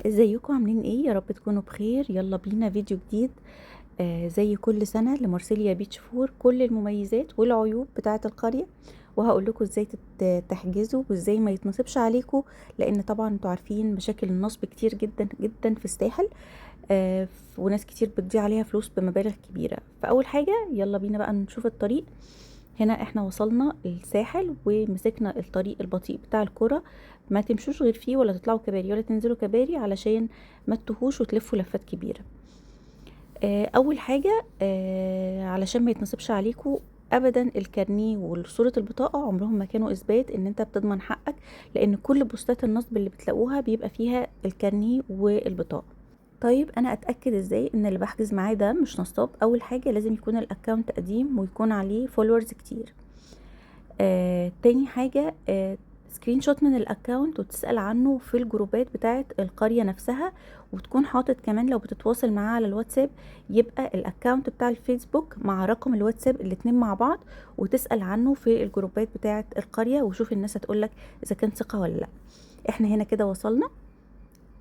ازيكم عاملين ايه؟ يا رب تكونوا بخير. يلا بينا فيديو جديد زي كل سنة لمارسيليا بيتش فور، كل المميزات والعيوب بتاعة القرية، وهقول لكم ازاي تحجزوا وازاي ما يتنصبش عليكم، لان طبعا انتوا عارفين مشاكل النصب كتير جدا جدا في الساحل. وناس كتير بتضيع عليها فلوس بمبالغ كبيرة. فاول حاجة يلا بينا بقى نشوف الطريق. هنا احنا وصلنا الساحل ومسكنا الطريق البطيء بتاع القرى، ما تمشوش غير فيه ولا تطلعوا كباري ولا تنزلوا كباري علشان ما تتوهوش وتلفوا لفات كبيرة. اول حاجة علشان ما يتنصبش عليكم ابدا، الكارنيه وصورة البطاقة عمرهم ما كانوا اثبات ان انت بتضمن حقك، لان كل بوستات النصب اللي بتلاقوها بيبقى فيها الكارنيه والبطاقة. طيب انا اتاكد ازاي ان اللي بحجز معاه ده مش نصاب؟ اول حاجة لازم يكون الاكونت قديم ويكون عليه فولورز كتير. تاني حاجة سكرين شوت من الاكونت وتسأل عنه في الجروبات بتاعة القرية نفسها، وتكون حاطط كمان لو بتتواصل معاه على الواتساب يبقى الاكونت بتاع الفيسبوك مع رقم الواتساب الاتنين مع بعض، وتسأل عنه في الجروبات بتاعة القرية وشوف الناس هتقولك اذا كان ثقة ولا لا. احنا هنا كده وصلنا.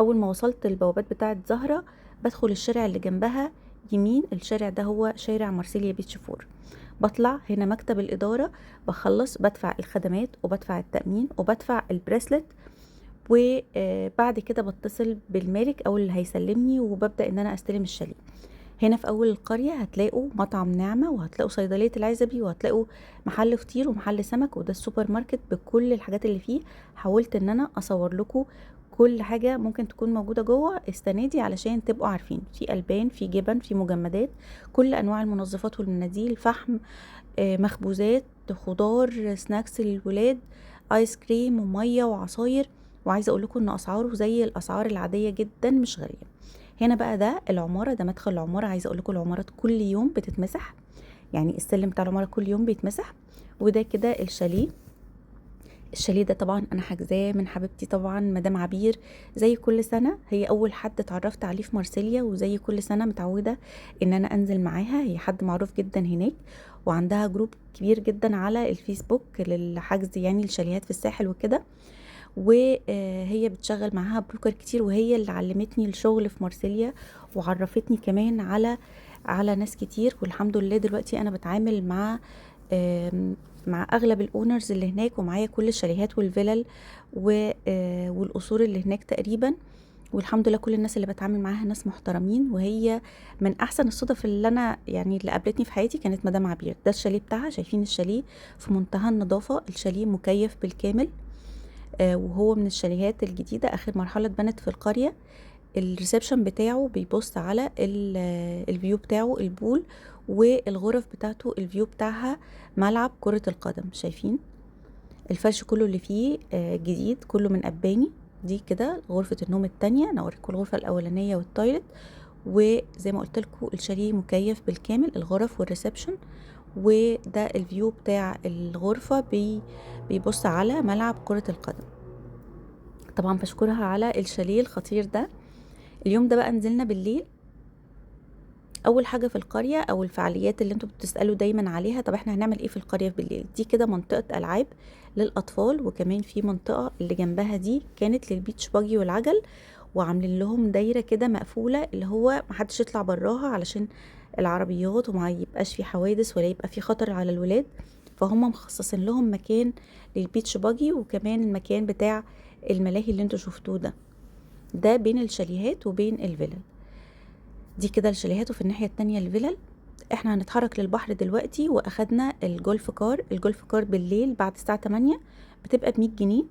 اول ما وصلت البوابات بتاعة زهرة بدخل الشارع اللي جنبها يمين، الشارع ده هو شارع مارسيليا بيتش فور. بطلع هنا مكتب الإدارة، بخلص بدفع الخدمات وبدفع التأمين وبدفع البريسلت، وبعد كده بتصل بالمالك أو اللي هيسلمني وببدأ إن أنا أستلم الشاليه. هنا في أول القرية هتلاقوا مطعم نعمة، وهتلاقوا صيدلية العزبي، وهتلاقوا محل فطير ومحل سمك، وده السوبر ماركت بكل الحاجات اللي فيه. حاولت إن أنا أصور لكم كل حاجة ممكن تكون موجودة جوه السنة دي علشان تبقوا عارفين. في ألبان، في جبن، في مجمدات، كل أنواع المنظفات والمناديل، فحم، مخبوزات، خضار، سناكس للولاد، ايس كريم وميه وعصاير. وعايزه اقول لكم ان اسعاره زي الاسعار العاديه جدا، مش غاليه. هنا بقى ده العماره، ده مدخل العماره. عايزه اقول لكم العمارات كل يوم بتتمسح، يعني السلم بتاع العماره كل يوم بيتمسح. وده كده الشاليه. الشاليه ده طبعا انا حاجزاه من حبيبتي طبعا مدام عبير. زي كل سنه هي اول حد اتعرفت عليه في مارسيليا، وزي كل سنه متعوده ان انا انزل معاها. هي حد معروف جدا هناك، وعندها جروب كبير جدا على الفيسبوك للحجز، يعني الشاليهات في الساحل وكده. وهي بتشغل معاها بروكر كتير، وهي اللي علمتني الشغل في مارسيليا وعرفتني كمان على ناس كتير. والحمد لله دلوقتي انا بتعامل مع اغلب الاونرز اللي هناك، ومعايا كل الشاليهات والفلل والقصور اللي هناك تقريبا. والحمد لله كل الناس اللي بتعامل معاها ناس محترمين. وهي من احسن الصدف اللي انا يعني اللي قابلتني في حياتي كانت مدام عبير. ده الشاليه بتاعها، شايفين الشاليه في منتهى النظافة. الشاليه مكيف بالكامل، وهو من الشاليهات الجديدة، اخر مرحلة اتبنت في القرية. الريسبشن بتاعه بيبص على الفيو بتاعه البول، والغرف بتاعته الفيو بتاعها ملعب كرة القدم. شايفين الفرش كله اللي فيه جديد، كله من أباني. دي كده غرفة النوم التانية. انا اوريكم الغرفة الاولانية والتويلت. وزي ما قلت لكم الشاليه مكيف بالكامل، الغرف والريسبشن. وده الفيو بتاع الغرفة بيبص على ملعب كرة القدم. طبعا بشكرها على الشاليه الخطير ده. اليوم ده بقى نزلنا بالليل. اول حاجه في القريه او الفعاليات اللي انتوا بتسالوا دايما عليها، طب احنا هنعمل ايه في القريه بالليل؟ دي كده منطقه العاب للاطفال، وكمان في منطقه اللي جنبها دي كانت للبيتش باجي والعجل، وعاملين لهم دايره كده مقفوله اللي هو محدش يطلع براها علشان العربيات وما يبقاش في حوادث ولا يبقى في خطر على الولاد. فهم مخصصين لهم مكان للبيتش باجي، وكمان المكان بتاع الملاهي اللي انتوا شفتوه ده بين الشاليهات وبين الفيلل. دي كده الشاليهات، وفي الناحية التانية الفلل. احنا هنتحرك للبحر دلوقتي، واخدنا الجولف كار. الجولف كار بالليل بعد الساعة 8 بتبقى ب100 جنيه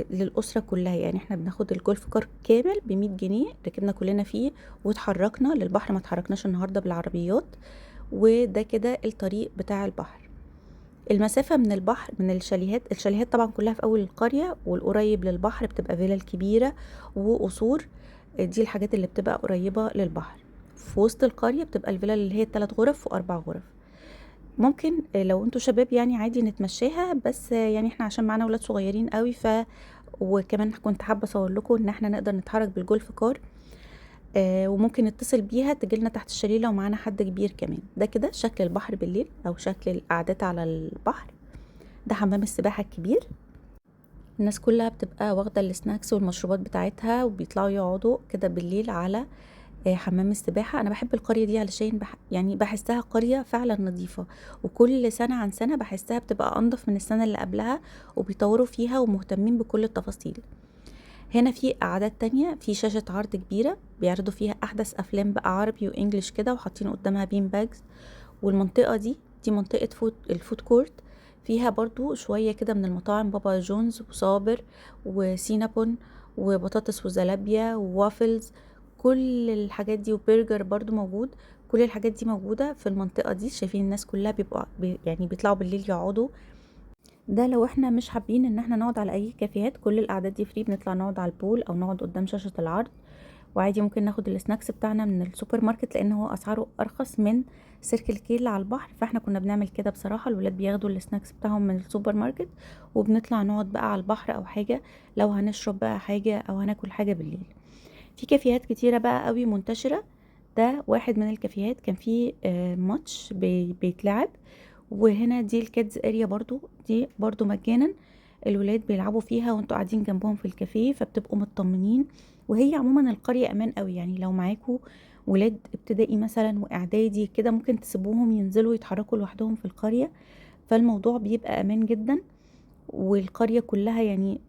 للأسرة كلها. يعني احنا بناخد الجولف كار كامل ب100 جنيه، ركبنا كلنا فيه واتحركنا للبحر. ما اتحركناش النهاردة بالعربيات. وده كده الطريق بتاع البحر. المسافة من البحر من الشاليهات طبعا كلها في أول القرية، والقريب للبحر بتبقى فيلل كبيرة وقصور. دي الحاجات اللي بتبقى قريبة للبحر. في وسط القرية بتبقى الفيلل اللي هي 3 غرف و4 غرف. ممكن لو انتوا شباب يعني عادي نتمشاها، بس يعني احنا عشان معانا ولاد صغيرين قوي وكمان كنت حابة اصور لكم ان احنا نقدر نتحرك بالجولف كار. وممكن نتصل بيها تجيلنا تحت الشاليه لو معانا حد كبير كمان. ده كده شكل البحر بالليل او شكل القعدات على البحر. ده حمام السباحة الكبير. الناس كلها بتبقى واخدة السناكس والمشروبات بتاعتها وبيطلعوا يقعدوا كده بالليل على حمام السباحة. أنا بحب القرية دي علشان يعني بحسها قرية فعلا نظيفة، وكل سنة عن سنة بحسها بتبقى أنظف من السنة اللي قبلها، وبيطوروا فيها ومهتمين بكل التفاصيل. هنا في قعدات تانية، في شاشة عرض كبيرة بيعرضوا فيها أحدث أفلام بقى عربي وإنجليش كده، وحاطين قدامها بين باجز. والمنطقة دي منطقة الفود كورت، فيها برضو شوية كده من المطاعم، بابا جونز وصابر وسينابون وبطاطس وزلابيا ووافلز، كل الحاجات دي، وبرجر برضو موجود. كل الحاجات دي موجودة في المنطقة دي. شايفين الناس كلها بيبقوا يعني بيطلعوا بالليل يقعدوا. ده لو احنا مش حابين ان احنا نقعد على اي كافيهات، كل القعدات دي فري، بنطلع نقعد على البول او نقعد قدام شاشة العرض. وعادي ممكن ناخد السناكس بتاعنا من السوبر ماركت، لان هو اسعاره ارخص من سيركل كي اللي على البحر. فاحنا كنا بنعمل كده بصراحة، الولاد بياخدوا السناكس بتاعهم من السوبر ماركت، وبنطلع نقعد بقى على البحر او حاجة، لو هنشرب بقى حاجة او هناكل حاجة بالليل. في كافيهات كتيرة بقى قوي منتشرة. ده واحد من الكافيهات كان فيه ماتش بيتلعب. وهنا دي الكيدز اريا برضو، دي برضو مجانا، الولاد بيلعبوا فيها وانتوا قاعدين جنبهم في الكافيه، فبتبقوا مطمنين. وهي عموما القرية امان قوي، يعني لو معاكوا ولاد ابتدائي مثلا واعدادي كده، ممكن تسيبوهم ينزلوا يتحركوا لوحدهم في القرية، فالموضوع بيبقى امان جدا. والقرية كلها يعني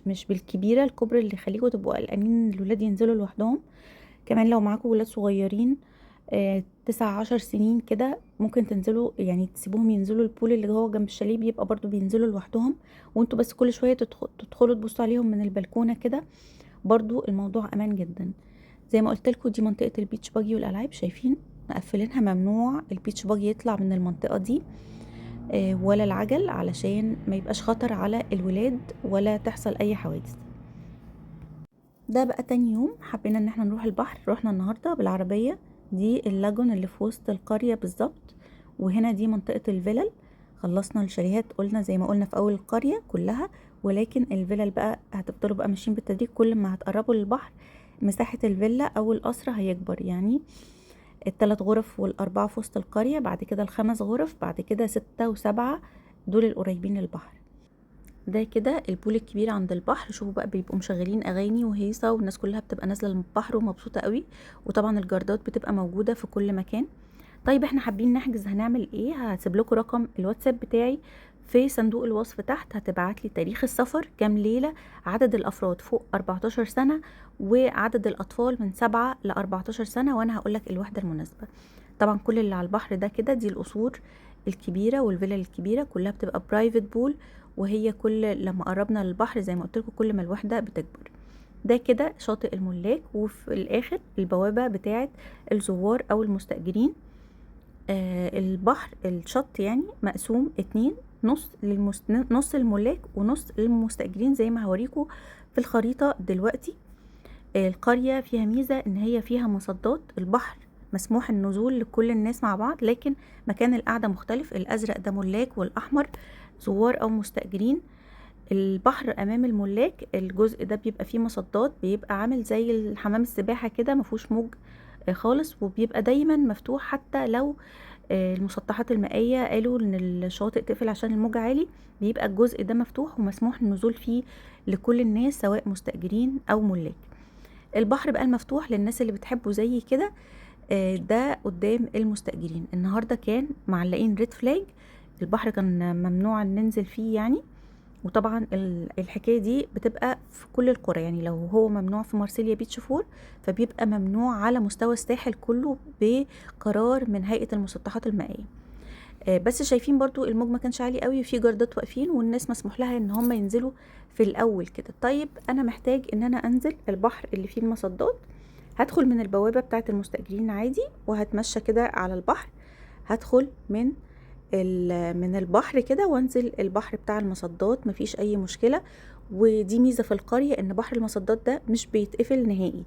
مش بالكبيرة الكبر اللي يخليكوا تبقوا قلقانين ان الولاد ينزلوا لوحدهم. كمان لو معاكوا ولاد صغيرين 9 10 سنين كده، ممكن تنزلوا يعني تسيبوهم ينزلوا البول اللي هو جنب الشاليه، بيبقى برضو بينزلوا لوحدهم، وانتوا بس كل شوية تدخلوا تبصوا عليهم من البلكونة كده. برضو الموضوع امان جدا. زي ما قلت لكم، دي منطقة البيتش باجي والالعاب. شايفين مقفلينها، ممنوع البيتش باجي يطلع من المنطقة دي ولا العجل، علشان ما يبقاش خطر على الولاد ولا تحصل اي حوادث. ده بقى تاني يوم حبينا ان احنا نروح البحر. روحنا النهاردة بالعربية، دي اللاجون اللي في وسط القرية بالظبط. وهنا دي منطقة الفلل. خلصنا الشاليهات قلنا زي ما قلنا في اول القرية كلها، ولكن الفلل بقى هتفضلوا بقى ماشيين بالتدريج، كل ما هتقربوا للبحر مساحة الفيلا او القصر هيكبر. يعني ال3 غرف والاربعة في وسط القرية، بعد كده ال5 غرف، بعد كده 6 و7، دول القريبين للبحر. ده كده البول الكبير عند البحر. شوفوا بقى بيبقوا مشغلين اغاني وهيصه، والناس كلها بتبقى نازله البحر ومبسوطه قوي. وطبعا الجاردات بتبقى موجوده في كل مكان. طيب احنا حابين نحجز، هنعمل ايه؟ هسيب لكم رقم الواتساب بتاعي في صندوق الوصف تحت. هتبعت لي تاريخ السفر، كام ليله، عدد الافراد فوق 14 سنه، وعدد الاطفال من 7 ل 14 سنه، وانا هقول لك الوحده المناسبه. طبعا كل اللي على البحر ده كده، دي القصور الكبيره والفيلا الكبيره كلها بتبقى برايفت بول، وهي كل لما قربنا للبحر زي ما قلت لكم كل ما الوحده بتكبر. ده كده شاطئ الملاك، وفي الاخر البوابه بتاعه الزوار او المستاجرين. البحر الشط يعني مقسوم 2، نص الملاك ونص للمستاجرين زي ما هوريكم في الخريطه دلوقتي. القرية فيها ميزة ان هي فيها مصدات. البحر مسموح النزول لكل الناس مع بعض، لكن مكان القعدة مختلف، الازرق ده ملاك والاحمر زوار او مستأجرين. البحر امام الملاك الجزء ده بيبقى فيه مصدات، بيبقى عامل زي الحمام السباحة كده، مفهوش موج خالص، وبيبقى دايما مفتوح. حتى لو المسطحات المائية قالوا ان الشواطئ تقفل عشان الموج عالي، بيبقى الجزء ده مفتوح ومسموح النزول فيه لكل الناس سواء مستأجرين او ملاك. البحر بقى المفتوح للناس اللي بتحبه زي كده، ده قدام المستأجرين. النهاردة كان معلقين ريد فلاج، البحر كان ممنوع ننزل فيه يعني. وطبعا الحكاية دي بتبقى في كل القرى، يعني لو هو ممنوع في مارسيليا بيتش فور، فبيبقى ممنوع على مستوى الساحل كله بقرار من هيئة المسطحات المائية. بس شايفين برضو الموج ما كانش عالي قوي، وفي جردات واقفين، والناس مسموح لها ان هم ينزلوا في الاول كده. طيب انا محتاج ان انا انزل البحر اللي فيه المصدات، هدخل من البوابة بتاعة المستأجرين عادي، وهتمشى كده على البحر. هدخل من البحر كده وانزل البحر بتاع المصدات، مفيش اي مشكلة. ودي ميزة في القرية، ان بحر المصدات ده مش بيتقفل نهائي.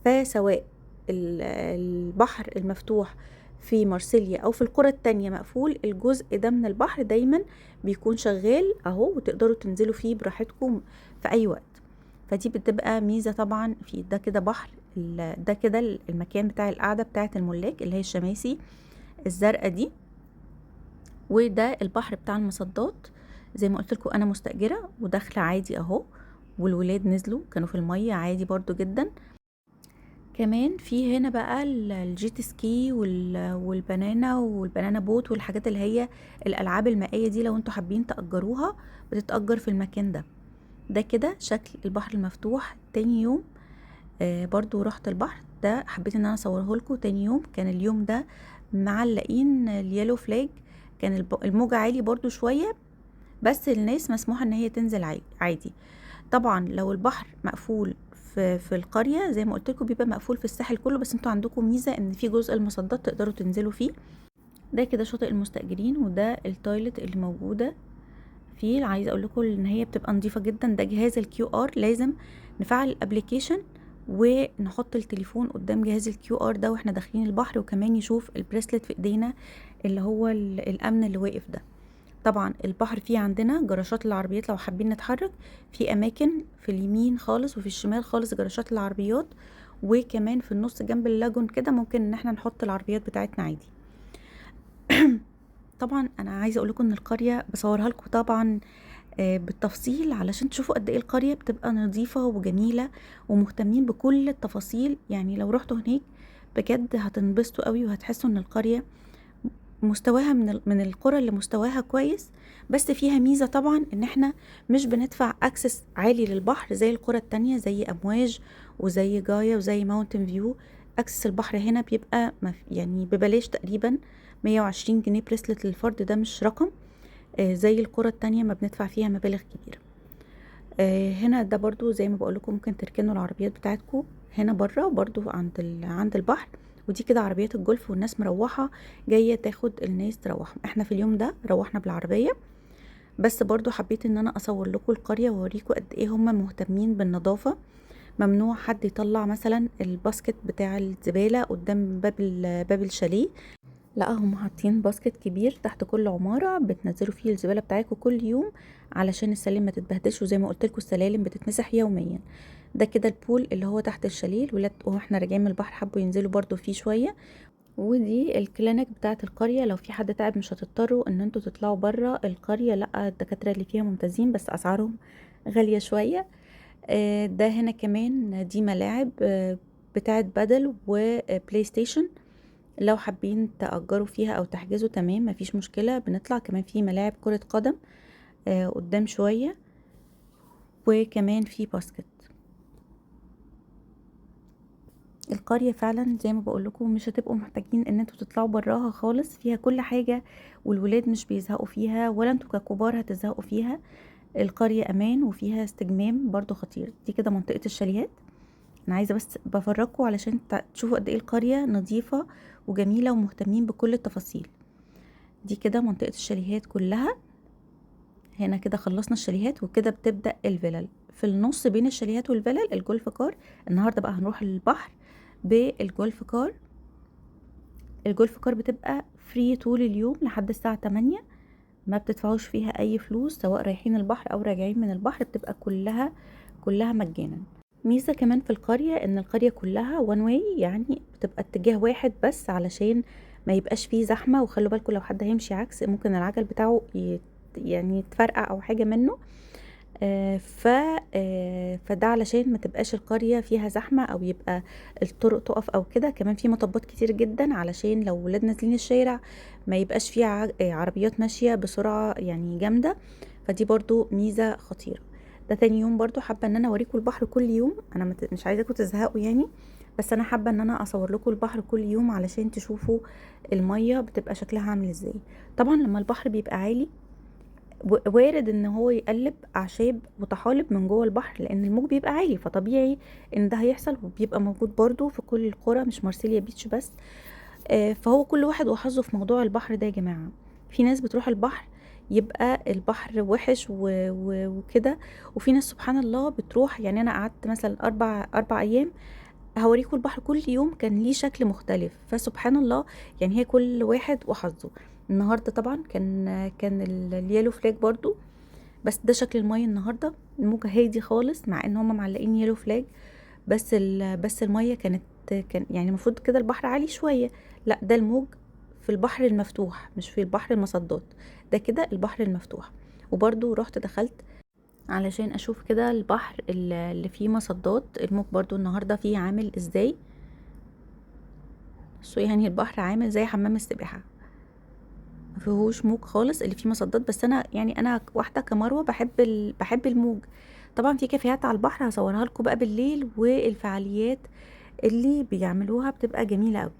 فسواء البحر المفتوح في مارسيليا او في القرى التانية مقفول، الجزء ده من البحر دايما بيكون شغال اهو، وتقدروا تنزلوا فيه براحتكم في اي وقت. فدي بتبقى ميزة طبعا في ده كده بحر. ده كده المكان بتاع القعدة بتاعة الملاك اللي هي الشماسي الزرقاء دي. وده البحر بتاع المصدات. زي ما قلت لكم انا مستأجرة وداخلة عادي اهو، والولاد نزلوا كانوا في المية عادي برضو جدا. كمان في هنا بقى الجيت سكي والبنانا بوت والحاجات اللي هي الالعاب المائية دي، لو انتوا حابين تأجروها بتتأجر في المكان ده. ده كده شكل البحر المفتوح تاني يوم. برضو رحت البحر ده، حبيت ان انا اصوره لكم. تاني يوم كان اليوم ده معلقين اليالو فلاج، كان الموج عالي برضو شوية، بس الناس مسموح ان هي تنزل عادي. طبعا لو البحر مقفول في القرية زي ما قلت لكم بيبقى مقفول في الساحل كله، بس انتوا عندكم ميزة ان في جزء المصدات تقدروا تنزلوا فيه. ده كده شاطئ المستأجرين، وده التويلت اللي موجودة فيه. عايزه اقول لكم ان هي بتبقى نظيفه جدا. ده جهاز الكيو ار، لازم نفعل الابليكيشن ونحط التليفون قدام جهاز الكيو ار ده واحنا داخلين البحر، وكمان يشوف البريسلت في ايدينا اللي هو الامن اللي واقف ده. طبعا البحر فيه عندنا جراشات العربيات لو حابين نتحرك، في اماكن في اليمين خالص وفي الشمال خالص جراشات العربيات، وكمان في النص جنب اللاجون كده ممكن ان احنا نحط العربيات بتاعتنا عادي. طبعا انا عايزه اقول لكم ان القريه بصورها لكم طبعا بالتفصيل علشان تشوفوا قد ايه القريه بتبقى نظيفه وجميله ومهتمين بكل التفاصيل. يعني لو رحتوا هناك بجد هتنبسطوا قوي، وهتحسوا ان القريه مستواها من القرى اللي مستواها كويس. بس فيها ميزه طبعا ان احنا مش بندفع اكسس عالي للبحر زي القرى التانية زي امواج وزي جايا وزي ماونتن فيو. اكسس البحر هنا بيبقى يعني ببلاش تقريبا، 120 جنيه بريسلت للفرد، ده مش رقم زي القرى التانية ما بندفع فيها مبالغ كبيرة. هنا ده برضو زي ما بقولكم ممكن تركنوا العربيات بتاعتكم هنا برا برضو عند البحر. ودي كده عربيات الجولف والناس مروحة جاية تاخد الناس تروحهم. احنا في اليوم ده روحنا بالعربية، بس برضو حبيت ان انا اصور لكم القرية واوريكم قد ايه هم مهتمين بالنظافة. ممنوع حد يطلع مثلا الباسكت بتاع الزبالة قدام باب الشاليه، لا هم حاطين باسكت كبير تحت كل عمارة بتنزلوا فيه الزبالة بتاعتكم كل يوم علشان السلالم ما تتبهدلش. وزي ما قلت لكم السلالم بتتمسح يوميا. ده كده البول اللي هو تحت الشاليه، الولاد واحنا راجعين من البحر حبوا ينزلوا برضو فيه شوية. ودي الكلينيك بتاعت القرية، لو في حد تعب مش هتضطروا ان انتوا تطلعوا برا القرية، لا الدكاترة اللي فيها ممتازين بس اسعارهم غالية شوية. ده هنا كمان دي ملاعب بتاعت بدل وبلاي ستيشن، لو حابين تأجروا فيها او تحجزوا تمام مفيش مشكلة. بنطلع كمان في ملاعب كرة قدم قدام شوية، وكمان في باسكت. القرية فعلا زي ما بقولكم مش هتبقوا محتاجين ان انتوا تطلعوا براها خالص، فيها كل حاجة والولاد مش بيزهقوا فيها ولا انتوا ككبار هتزهقوا فيها. القرية امان وفيها استجمام برضو خطير. دي كده منطقة الشاليهات. انا عايزة بس بفرجكم علشان تشوفوا قد ايه القرية نظيفة وجميلة ومهتمين بكل التفاصيل. دي كده منطقة الشاليهات كلها. هنا كده خلصنا الشاليهات وكده بتبدأ الفلل في النص بين الشاليهات والفلل الجولف كار. النهاردة بقى هنروح البحر بالجولف كار. الجولف كار بتبقى فري طول اليوم لحد الساعة 8، ما بتدفعوش فيها اي فلوس سواء رايحين البحر او راجعين من البحر، بتبقى كلها مجانا. ميزة كمان في القرية ان القرية كلها وان واي، يعني بتبقى اتجاه واحد بس علشان ما يبقاش فيه زحمة. وخلوا بالكم لو حد هيمشي عكس ممكن العجل بتاعه يعني يتفرقع او حاجة منه. فده علشان ما تبقاش القرية فيها زحمة او يبقى الطرق تقف او كده. كمان في مطبات كتير جدا علشان لو ولاد نازلين الشارع ما يبقاش فيه عربيات ماشية بسرعة يعني جامدة. فدي برضو ميزة خطيرة. ده تاني يوم برضو حابة ان انا اوريكم البحر كل يوم. انا مش عايزاكم تزهقوا يعني، بس انا حابة ان انا اصور لكم البحر كل يوم علشان تشوفوا المية بتبقى شكلها عامل ازاي. طبعا لما البحر بيبقى عالي وارد ان هو يقلب اعشاب وطحالب من جوه البحر لان الموج بيبقى عالي، فطبيعي ان ده هيحصل وبيبقى موجود برضو في كل القرى مش مارسيليا بيتش بس. فهو كل واحد وحظه في موضوع البحر ده يا جماعة. في ناس بتروح البحر يبقى البحر وحش وكده، وفي ناس سبحان الله بتروح. يعني انا قعدت مثلا اربع ايام هوريكم البحر كل يوم كان ليه شكل مختلف، فسبحان الله يعني هي كل واحد وحظه. النهارده طبعا كان اليالو فلاج برضو، بس ده شكل المية النهارده. الموجة هادي خالص مع ان هم معلقين يالو فلاج، بس المية كان يعني المفروض كده البحر عالي شوية، لا ده الموج في البحر المفتوح مش في البحر المصدات. ده كده البحر المفتوح. وبرضو رحت دخلت علشان اشوف كده البحر اللي فيه مصدات الموج برضو النهارده فيه عامل ازاي. يعني البحر عامل زي حمام السباحه، مفيهوش موج خالص، اللي فيه مصدات بس. انا يعني انا واحده كمروه بحب الموج. طبعا في كافيهات على البحر هصورها لكم بقى بالليل، والفعاليات اللي بيعملوها بتبقى جميله قوي.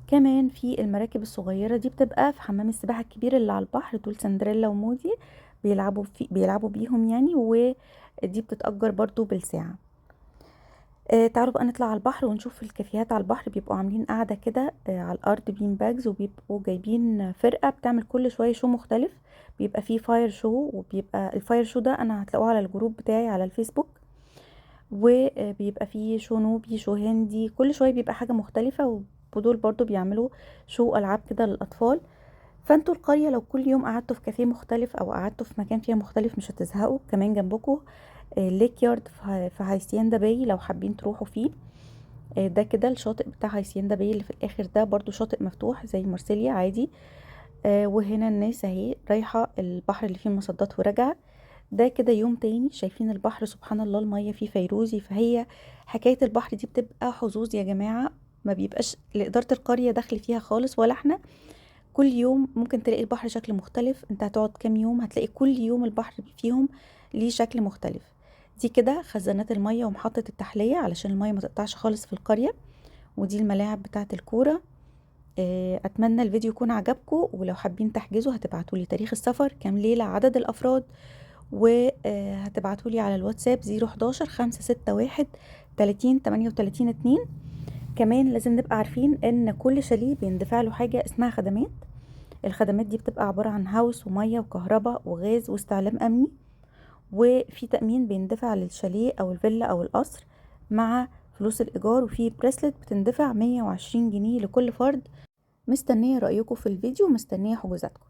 كمان في المراكب الصغيره دي بتبقى في حمام السباحه الكبير اللي على البحر، دول سندريلا ومودي بيلعبوا بيهم يعني، ودي بتتأجر برضو بالساعه. تعالوا بقى نطلع على البحر ونشوف الكافيهات على البحر. بيبقوا عاملين قاعدة كده على الأرض بين باجز، وبيبقوا جايبين فرقة بتعمل كل شوية شو مختلف. بيبقى فيه فاير شو، وبيبقى الفاير شو ده أنا هتلاقوه على الجروب بتاعي على الفيسبوك. وبيبقى فيه شو نوبي، شو هندي، كل شوية بيبقى حاجة مختلفة. ودول برضو بيعملوا شو ألعاب كده للأطفال. فانتوا القرية لو كل يوم قعدتوا في كافيه مختلف أو قعدتوا في مكان فيها مختلف مش هتزهقوا. كمان جنبكم ليك يارد في هايسيندا باي لو حابين تروحوا فيه. ده كده الشاطئ بتاع هايسيندا باي اللي في الاخر ده، برضو شاطئ مفتوح زي مارسيليا عادي. وهنا الناس اهي رايحة البحر اللي فيه مصدات وراجعة. ده كده يوم تاني، شايفين البحر سبحان الله المية فيه فيروزي. فهي حكاية البحر دي بتبقى حظوظ يا جماعة، ما بيبقاش لإدارة القرية دخل فيها خالص ولا احنا. كل يوم ممكن تلاقي البحر شكل مختلف. انت هتقعد كام يوم هتلاقي كل يوم البحر فيهم ليه شكل مختلف. دي كده خزانات المية ومحطة التحلية علشان المية ما تقطعش خالص في القرية. ودي الملاعب بتاعة الكورة. اتمنى الفيديو يكون عجبكم، ولو حابين تحجزوا هتبعتولي تاريخ السفر كام ليلة عدد الافراد، وهتبعتولي على الواتساب 011 561 30 38 2. كمان لازم نبقى عارفين ان كل شاليه بيندفع له حاجة اسمها خدمات. الخدمات دي بتبقى عبارة عن هاوس ومية وكهرباء وغاز واستعلام امني، وفي تأمين بيندفع للشاليه او الفيلا او القصر مع فلوس الايجار، وفي بريسلت بتندفع 120 جنيه لكل فرد. مستنية رأيكم في الفيديو، مستنية حجوزاتكم.